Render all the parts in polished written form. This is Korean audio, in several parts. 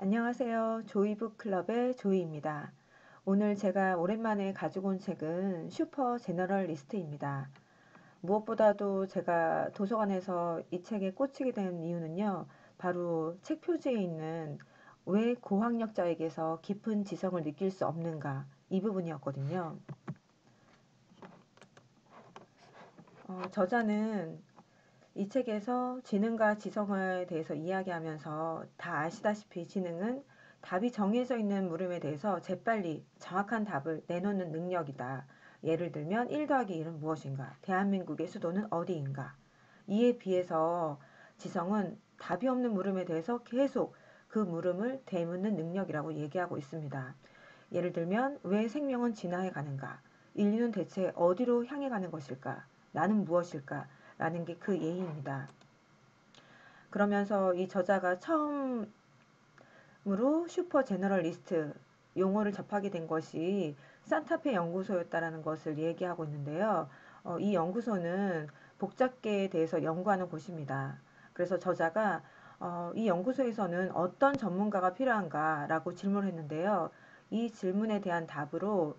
안녕하세요. 조이북클럽의 조이입니다. 오늘 제가 오랜만에 가지고 온 책은 슈퍼 제너럴리스트입니다. 무엇보다도 제가 도서관에서 이 책에 꽂히게 된 이유는요. 바로 책 표지에 있는 왜 고학력자에게서 깊은 지성을 느낄 수 없는가 이 부분이었거든요. 저자는 이 책에서 지능과 지성에 대해서 이야기하면서 다 아시다시피 지능은 답이 정해져 있는 물음에 대해서 재빨리 정확한 답을 내놓는 능력이다. 예를 들면 1 더하기 1은 무엇인가? 대한민국의 수도는 어디인가? 이에 비해서 지성은 답이 없는 물음에 대해서 계속 그 물음을 되묻는 능력이라고 얘기하고 있습니다. 예를 들면 왜 생명은 진화해 가는가? 인류는 대체 어디로 향해 가는 것일까? 나는 무엇일까? 라는 게 그 예입니다. 그러면서 이 저자가 처음으로 슈퍼 제너럴리스트 용어를 접하게 된 것이 산타페 연구소였다라는 것을 얘기하고 있는데요. 이 연구소는 복잡계에 대해서 연구하는 곳입니다. 그래서 저자가 이 연구소에서는 어떤 전문가가 필요한가라고 질문을 했는데요. 이 질문에 대한 답으로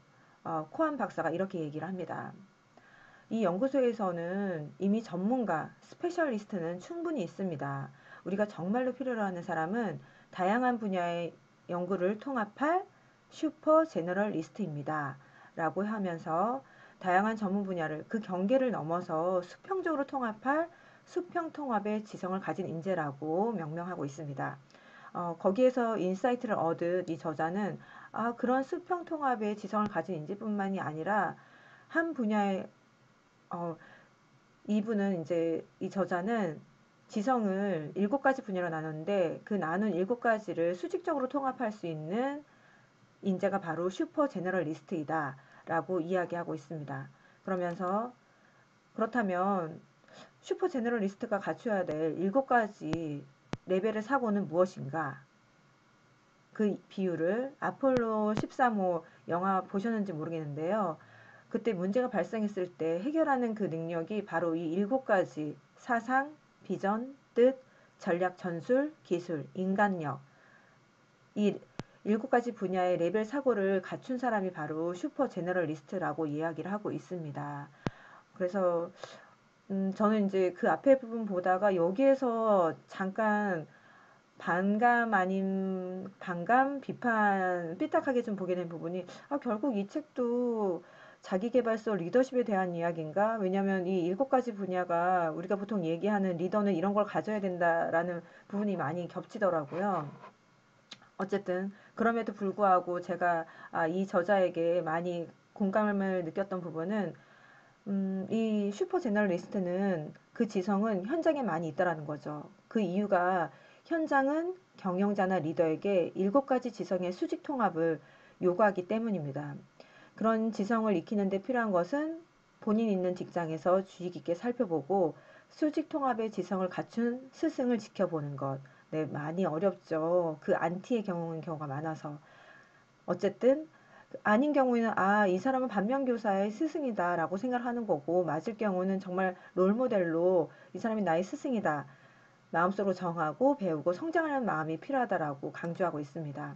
코안 박사가 이렇게 얘기를 합니다. 이 연구소에서는 이미 전문가, 스페셜리스트는 충분히 있습니다. 우리가 정말로 필요로 하는 사람은 다양한 분야의 연구를 통합할 슈퍼 제너럴리스트입니다. 라고 하면서 다양한 전문 분야를 그 경계를 넘어서 수평적으로 통합할 수평 통합의 지성을 가진 인재라고 명명하고 있습니다. 거기에서 인사이트를 얻은 이 저자는 그런 수평 통합의 지성을 가진 인재뿐만이 아니라 한 분야의 어, 이분은 이제 이 저자는 지성을 7가지 분야로 나눴는데 그 나눈 7가지를 수직적으로 통합할 수 있는 인재가 바로 슈퍼 제너럴리스트이다 라고 이야기하고 있습니다. 그러면서 그렇다면 슈퍼 제너럴리스트가 갖춰야 될 7가지 레벨의 사고는 무엇인가? 그 비율을 아폴로 13호 영화 보셨는지 모르겠는데요. 그때 문제가 발생했을 때 해결하는 그 능력이 바로 이 7가지 사상, 비전, 뜻, 전략, 전술, 기술, 인간력 이 7가지 분야의 레벨 사고를 갖춘 사람이 바로 슈퍼 제너럴리스트라고 이야기를 하고 있습니다. 그래서 저는 이제 그 앞에 부분 보다가 여기에서 잠깐 반감 아닌 반감, 비판, 삐딱하게 좀 보게 된 부분이 결국 이 책도 자기계발서 리더십에 대한 이야기인가? 왜냐하면 이 7가지 분야가 우리가 보통 얘기하는 리더는 이런 걸 가져야 된다라는 부분이 많이 겹치더라고요. 어쨌든 그럼에도 불구하고 제가 이 저자에게 많이 공감을 느꼈던 부분은 이 슈퍼 제너럴리스트는 그 지성은 현장에 많이 있다라는 거죠. 그 이유가 현장은 경영자나 리더에게 7가지 지성의 수직 통합을 요구하기 때문입니다. 그런 지성을 익히는 데 필요한 것은 본인 있는 직장에서 주의 깊게 살펴보고 수직 통합의 지성을 갖춘 스승을 지켜보는 것. 네, 많이 어렵죠. 그 안티의 경우가 많아서. 어쨌든 아닌 경우에는 이 사람은 반면교사의 스승이다라고 생각하는 거고 맞을 경우는 정말 롤모델로 이 사람이 나의 스승이다. 마음속으로 정하고 배우고 성장하는 마음이 필요하다라고 강조하고 있습니다.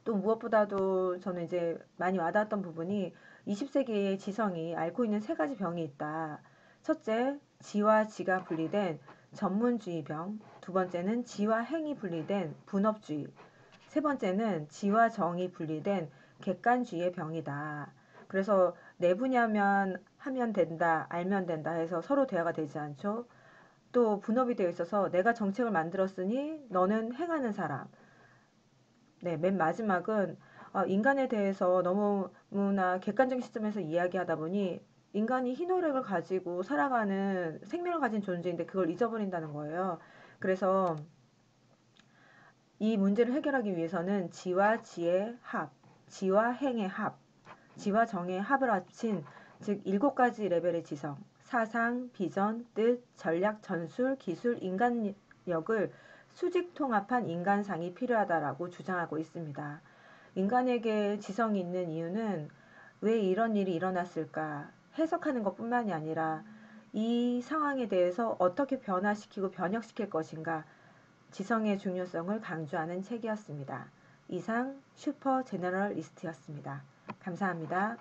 또 무엇보다도 저는 이제 많이 와닿았던 부분이 20세기의 지성이 앓고 있는 3가지 병이 있다. 첫째, 지와 지가 분리된 전문주의병. 두 번째는 지와 행이 분리된 분업주의. 세 번째는 지와 정이 분리된 객관주의의 병이다. 그래서 내 분야면 하면 된다, 알면 된다 해서 서로 대화가 되지 않죠. 또 분업이 되어 있어서 내가 정책을 만들었으니 너는 행하는 사람. 네, 맨 마지막은 인간에 대해서 너무나 객관적인 시점에서 이야기하다 보니 인간이 희노애락을 가지고 살아가는 생명을 가진 존재인데 그걸 잊어버린다는 거예요. 그래서 이 문제를 해결하기 위해서는 지와 지의 합, 지와 행의 합, 지와 정의 합을 합친 즉 7가지 레벨의 지성, 사상, 비전, 뜻, 전략, 전술, 기술, 인간력을 수직 통합한 인간상이 필요하다라고 주장하고 있습니다. 인간에게 지성이 있는 이유는 왜 이런 일이 일어났을까 해석하는 것뿐만이 아니라 이 상황에 대해서 어떻게 변화시키고 변혁시킬 것인가 지성의 중요성을 강조하는 책이었습니다. 이상 슈퍼 제너럴 리스트였습니다. 감사합니다.